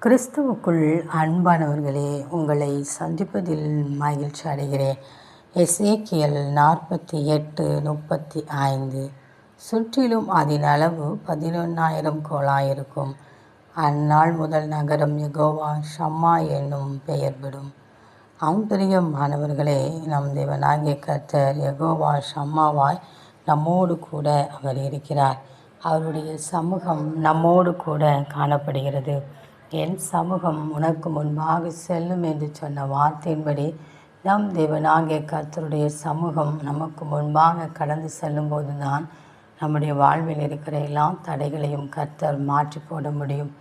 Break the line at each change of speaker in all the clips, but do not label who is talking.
கிறிஸ்துவுக்குள் அன்பானவர்களே, உங்களை சந்திப்பதில் மகிழ்ச்சி அடைகிறேன். எசேக்கியேல் 48:35. சுற்றிலும் அதன் அளவு 11,000 கோலாயிருக்கும். அந்நாள் முதல் நகரம் யெகோவா ஷம்மா என்னும் பெயர்படும். பிரியமானவர்களே, நம் தேவனாகிய கர்த்தர் யெகோவா ஷம்மாவாய் நம்மோடு கூட அவர் இருக்கிறார். அவருடைய சமூகம் நம்மோடு கூட காணப்படுகிறது. என் சமூகம் உனக்கு முன்பாக செல்லும் என்று சொன்ன வார்த்தையின்படி நம் தேவனாகிய கர்த்தருடைய சமூகம் நமக்கு முன்பாக கடந்து செல்லும் போதுதான் நம்முடைய வாழ்வில் இருக்கிற எல்லா தடைகளையும் கர்த்தர் மாற்றி போட முடியும்.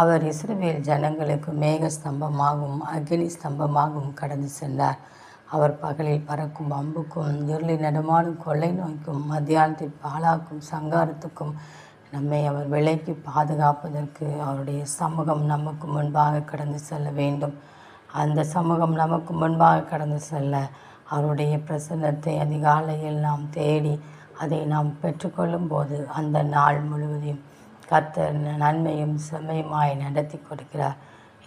அவர் இஸ்ரவேல் ஜனங்களுக்கு மேக ஸ்தம்பமாகவும் அக்கினி ஸ்தம்பமாகவும் கடந்து சென்றார். அவர் பகலில் பறக்கும் அம்புக்கும் இருளில் நடமாடும் கொள்ளை நோய்க்கும் மத்தியானத்தில் பாழாக்கும் சங்காரத்துக்கும் நம்மை அவர் விலைக்கு பாதுகாப்பதற்கு அவருடைய சமூகம் நமக்கு முன்பாக கடந்து செல்ல வேண்டும். அந்த சமூகம் நமக்கு முன்பாக கடந்து செல்ல அவருடைய பிரசன்னத்தை அதிகாலையில் நாம் தேடி அதை நாம் பெற்றுக்கொள்ளும் போது அந்த நாள் முழுவதையும் கர்த்தர் நன்மையும் செம்மையுமாய் நடத்தி கொடுக்கிறார்.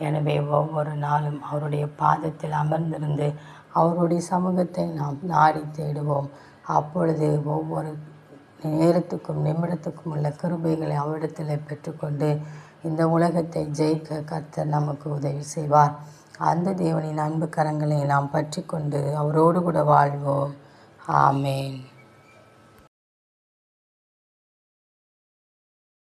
எனவே ஒவ்வொரு நாளும் அவருடைய பாதத்தில் அமர்ந்திருந்து அவருடைய சமூகத்தை நாம் நாடி தேடுவோம். அப்பொழுது ஒவ்வொரு நேரத்துக்கும் நிமிடத்துக்கும் உள்ள கிருபைகளை அவரிடத்தில் பெற்றுக்கொண்டு இந்த உலகத்தை ஜெயிக்க கர்த்தர் நமக்கு உதவி செய்வார். அந்த தேவனின் அன்பு கரங்களை நாம் பற்றி கொண்டு அவரோடு கூட வாழ்வோம். ஆமேன்.